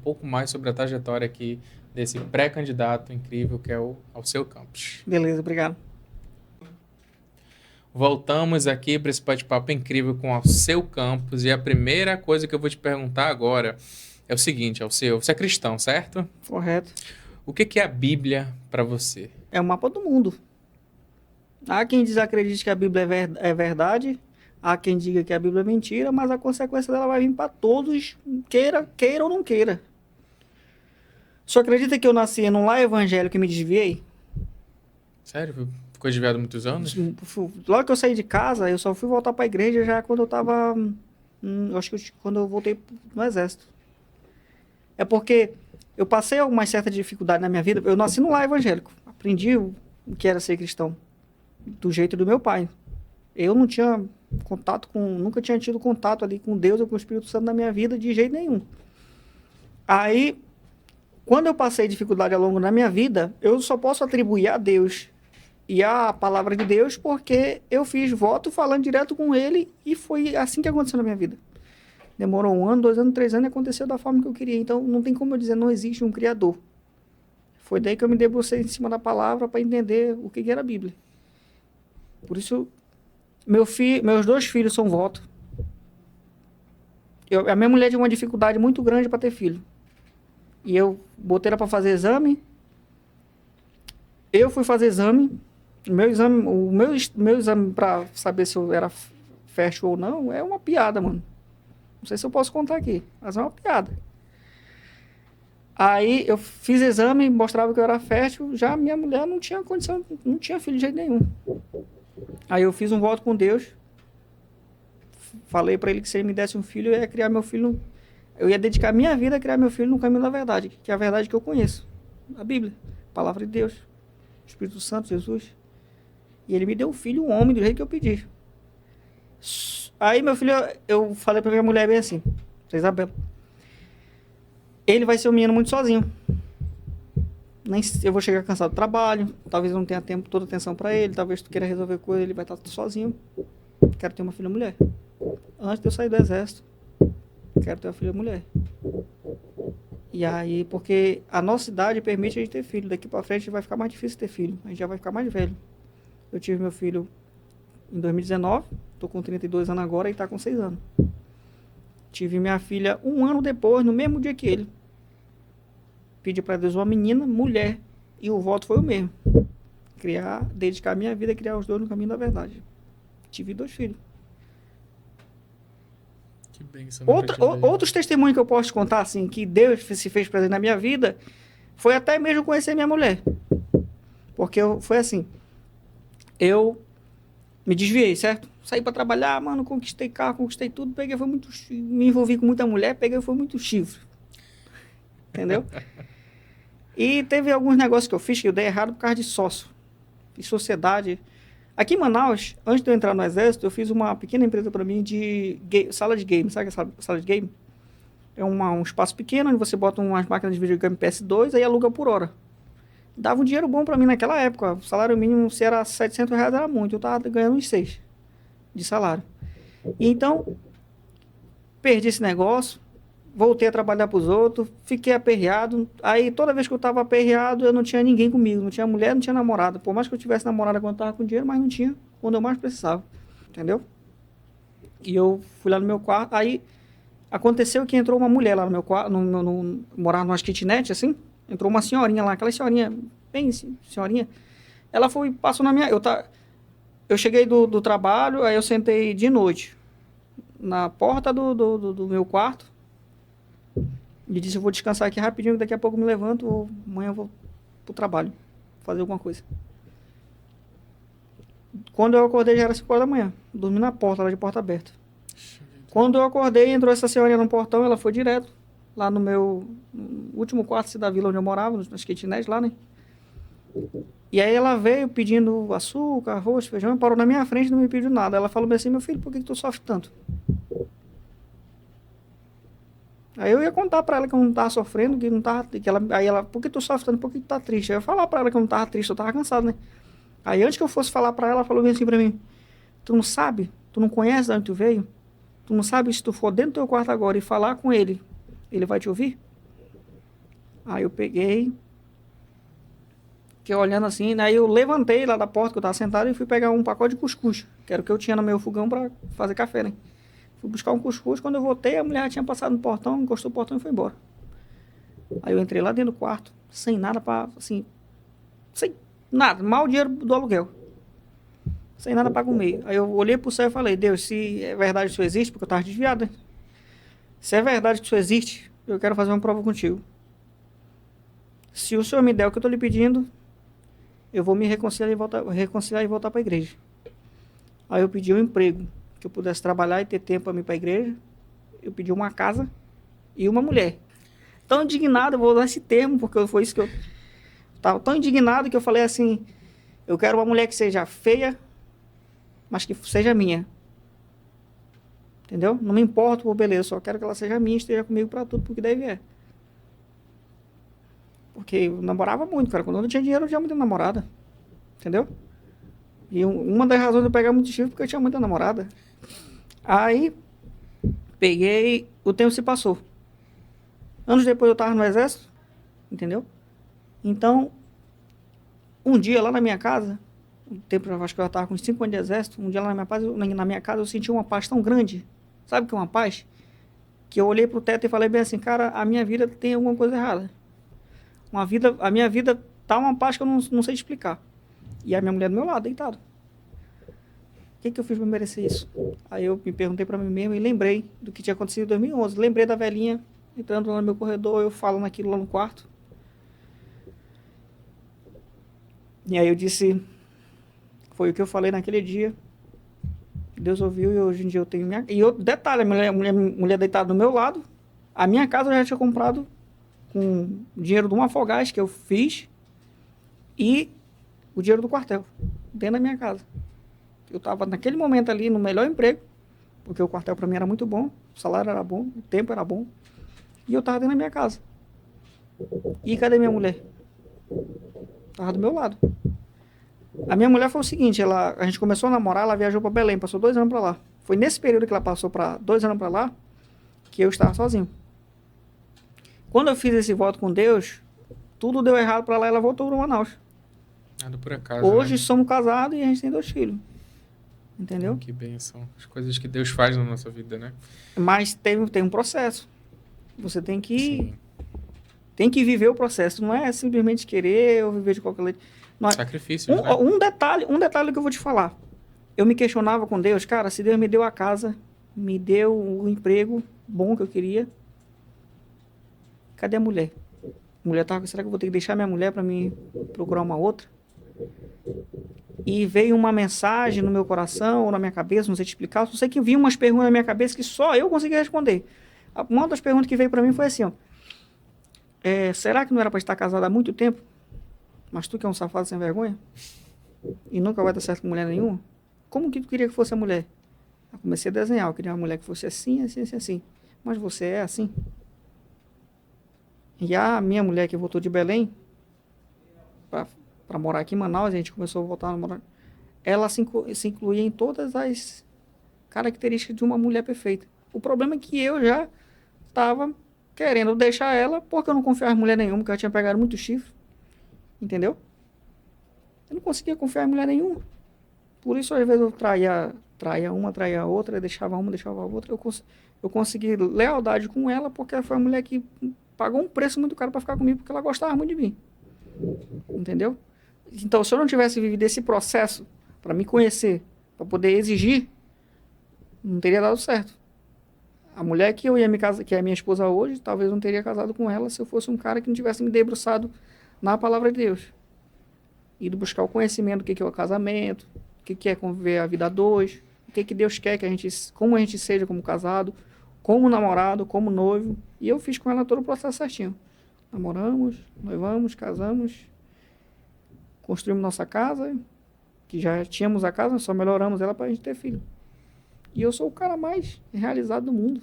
pouco mais sobre a trajetória aqui desse pré-candidato incrível que é o Alceu Campos. Beleza, obrigado. Voltamos aqui para esse bate-papo incrível com o Alceu Campos e a primeira coisa que eu vou te perguntar agora é o seguinte, Alceu, você é cristão, certo? Correto. O que é a Bíblia para você? É o mapa do mundo. Há quem desacredite que a Bíblia é verdade, há quem diga que a Bíblia é mentira, mas a consequência dela vai vir para todos, queira ou não queira. Só acredita que eu nasci num lar evangélico e me desviei? Sério? Ficou desviado há muitos anos? Logo que eu saí de casa, eu só fui voltar para a igreja já quando eu estava... acho que quando eu voltei no exército. É porque eu passei alguma certa dificuldade na minha vida. Eu nasci num lar evangélico. Aprendi o que era ser cristão. Do jeito do meu pai. Eu não tinha contato com... Nunca tinha tido contato ali com Deus ou com o Espírito Santo na minha vida de jeito nenhum. Aí, quando eu passei dificuldade ao longo da minha vida, eu só posso atribuir a Deus e a palavra de Deus porque eu fiz voto falando direto com ele e foi assim que aconteceu na minha vida. Demorou 1 ano, 2 anos, 3 anos e aconteceu da forma que eu queria. Então, não tem como eu dizer, não existe um Criador. Foi daí que eu me debrucei em cima da palavra para entender o que era a Bíblia. Por isso, meus 2 filhos são voto. A minha mulher tinha uma dificuldade muito grande para ter filho. E eu botei ela para fazer exame. Eu fui fazer exame. O meu exame para saber se eu era fértil ou não é uma piada, mano. Não sei se eu posso contar aqui, mas é uma piada. Aí eu fiz exame, mostrava que eu era fértil, já minha mulher não tinha condição, não tinha filho de jeito nenhum. Aí eu fiz um voto com Deus, falei para ele que se ele me desse um filho, eu ia criar meu filho, eu ia dedicar minha vida a criar meu filho no caminho da verdade, que é a verdade que eu conheço, a Bíblia, a palavra de Deus, o Espírito Santo, Jesus. E ele me deu um filho, um homem, do jeito que eu pedi. Aí, meu filho, eu falei pra minha mulher bem assim, pra Isabela, ele vai ser um menino muito sozinho. Eu vou chegar cansado do trabalho, talvez eu não tenha tempo, toda atenção pra ele, talvez tu queira resolver coisa, ele vai estar sozinho. Quero ter uma filha mulher. Antes de eu sair do exército, quero ter uma filha mulher. E aí, porque a nossa idade permite a gente ter filho, daqui pra frente vai ficar mais difícil ter filho, a gente já vai ficar mais velho. Eu tive meu filho em 2019, tô com 32 anos agora e tá com 6 anos. Tive minha filha 1 ano depois, no mesmo dia que ele. Pedi para Deus uma menina, mulher, e o voto foi o mesmo. Dedicar minha vida a criar os 2 no caminho da verdade. Tive 2 filhos. Que bênção. Outros testemunhos que eu posso te contar, assim, que Deus se fez presente na minha vida, foi até mesmo conhecer minha mulher. Porque foi assim, eu me desviei, certo? Saí para trabalhar, mano, conquistei carro, conquistei tudo, me envolvi com muita mulher, foi muito chifre. Entendeu? E teve alguns negócios que eu fiz que eu dei errado por causa de sócio. Fiz sociedade. Aqui em Manaus, antes de eu entrar no exército, eu fiz uma pequena empresa para mim de sala de game. Sabe a sala de game? É um espaço pequeno onde você bota umas máquinas de videogame PS2 e aluga por hora. Dava um dinheiro bom para mim naquela época. O salário mínimo, se era R$700, era muito. Eu tava ganhando uns 6 de salário. E então, perdi esse negócio. Voltei a trabalhar para os outros, fiquei aperreado. Aí, toda vez que eu estava aperreado, eu não tinha ninguém comigo. Não tinha mulher, não tinha namorada. Por mais que eu tivesse namorada quando eu estava com dinheiro, mas não tinha quando eu mais precisava. Entendeu? E eu fui lá no meu quarto. Aí, aconteceu que entrou uma mulher lá no meu quarto. Morava numa kitnet, assim. Entrou uma senhorinha lá, aquela senhorinha, bem senhorinha. Ela passou na minha... Eu cheguei do trabalho, aí eu sentei de noite na porta do meu quarto. E disse, eu vou descansar aqui rapidinho, daqui a pouco eu me levanto, amanhã eu vou pro trabalho, fazer alguma coisa. Quando eu acordei já era 5 horas da manhã, dormi na porta, lá de porta aberta. Quando eu acordei, entrou essa senhorinha no portão, ela foi direto, lá no meu último quarto da vila onde eu morava, nas kitnets lá, né? E aí ela veio pedindo açúcar, arroz, feijão, parou na minha frente e não me pediu nada. Ela falou assim, meu filho, por que tu sofre tanto? Aí eu ia contar pra ela que eu não tava sofrendo, que não tava... Aí ela, por que tu sofre tanto? Por que tu tá triste? Aí eu ia falar pra ela que eu não tava triste, eu tava cansado, né? Aí antes que eu fosse falar pra ela, ela falou assim pra mim, tu não sabe? Tu não conhece de onde tu veio? Tu não sabe se tu for dentro do teu quarto agora e falar com ele, ele vai te ouvir? Aí eu peguei, fiquei olhando assim, aí eu levantei lá da porta que eu tava sentado e fui pegar um pacote de cuscuz, que era o que eu tinha no meu fogão pra fazer café, né? Fui buscar um cuscuz, quando eu voltei, a mulher já tinha passado no portão, encostou o portão e foi embora. Aí eu entrei lá dentro do quarto, sem nada pra, assim, sem nada, mal o dinheiro do aluguel. Sem nada pra comer. Aí eu olhei pro céu e falei, Deus, se é verdade que isso existe, porque eu tava desviado, né? Se é verdade que isso existe, eu quero fazer uma prova contigo. Se o Senhor me der o que eu tô lhe pedindo, eu vou me reconciliar e voltar pra igreja. Aí eu pedi um emprego, que eu pudesse trabalhar e ter tempo pra ir pra igreja. Eu pedi uma casa e uma mulher. Tão indignado, eu vou usar esse termo, porque foi isso que eu tava tão indignado que eu falei assim, eu quero uma mulher que seja feia, mas que seja minha. Entendeu? Não me importa por beleza, só quero que ela seja minha e esteja comigo pra tudo, porque daí vier. Porque eu namorava muito, cara. Quando eu não tinha dinheiro, eu tinha muita namorada. Entendeu? E uma das razões de eu pegar muito chifre é porque eu tinha muita namorada. Aí, peguei, o tempo se passou. Anos depois eu tava no exército, entendeu? Então, um dia lá na minha casa, um tempo, eu acho que eu tava com uns 5 anos de exército, um dia lá na minha casa eu senti uma paz tão grande. Sabe o que é uma paz? Que eu olhei pro teto e falei bem assim, cara, a minha vida tem alguma coisa errada. A minha vida tá uma paz que eu não sei explicar. E a minha mulher do meu lado, deitado. O que eu fiz pra merecer isso? Aí eu me perguntei pra mim mesmo e lembrei do que tinha acontecido em 2011. Lembrei da velhinha entrando lá no meu corredor, eu falando aquilo lá no quarto. E aí eu disse, foi o que eu falei naquele dia. Deus ouviu e hoje em dia eu tenho minha... E outro detalhe, a mulher deitada do meu lado, a minha casa eu já tinha comprado com o dinheiro de uma Afogás que eu fiz e o dinheiro do quartel, dentro da minha casa. Eu estava naquele momento ali no melhor emprego, porque o quartel para mim era muito bom, o salário era bom, o tempo era bom, e eu estava dentro da minha casa. E cadê minha mulher? Estava do meu lado. A minha mulher foi o seguinte, a gente começou a namorar, ela viajou para Belém, passou 2 anos para lá. Foi nesse período que ela passou 2 anos para lá, que eu estava sozinho. Quando eu fiz esse voto com Deus, tudo deu errado para lá e ela voltou para Manaus. Nada por acaso, Hoje né? somos casados e a gente tem 2 filhos. Entendeu? Que bênção. As coisas que Deus faz na nossa vida, né? Mas tem um processo. Você tem Sim. que viver o processo. Não é simplesmente querer ou viver de qualquer jeito. Sacrifícios, né? Um detalhe que eu vou te falar. Eu me questionava com Deus, cara, se Deus me deu a casa, me deu o emprego bom que eu queria, cadê a mulher? A mulher tava, será que eu vou ter que deixar minha mulher para me procurar uma outra? E veio uma mensagem no meu coração ou na minha cabeça, não sei te explicar, só sei que vi umas perguntas na minha cabeça que só eu conseguia responder. Uma das perguntas que veio para mim foi assim, ó, será que não era para estar casada há muito tempo? Mas tu que é um safado sem vergonha? E nunca vai dar certo com mulher nenhuma? Como que tu queria que fosse a mulher? Eu comecei a desenhar, eu queria uma mulher que fosse assim, assim, assim, assim. Mas você é assim? E a minha mulher que voltou de Belém para morar aqui em Manaus, a gente começou a voltar a morar, ela se incluía em todas as características de uma mulher perfeita. O problema é que eu já estava querendo deixar ela porque eu não confiava em mulher nenhuma, porque eu tinha pegado muito chifre. Entendeu? Eu não conseguia confiar em mulher nenhuma. Por isso, às vezes, eu traía uma, traía a outra, deixava uma, deixava a outra. Eu consegui lealdade com ela porque foi a mulher que pagou um preço muito caro para ficar comigo, porque ela gostava muito de mim. Entendeu? Então, se eu não tivesse vivido esse processo para me conhecer, para poder exigir, não teria dado certo. A mulher que eu ia me casar, que é minha esposa hoje, talvez não teria casado com ela se eu fosse um cara que não tivesse me debruçado na palavra de Deus. Ido buscar o conhecimento do que é o casamento, o que é conviver a vida a dois, o que Deus quer que a gente, como a gente seja como casado, como namorado, como noivo. E eu fiz com ela todo o processo certinho. Namoramos, noivamos, casamos, construímos nossa casa, que já tínhamos a casa, só melhoramos ela para a gente ter filho. E eu sou o cara mais realizado do mundo.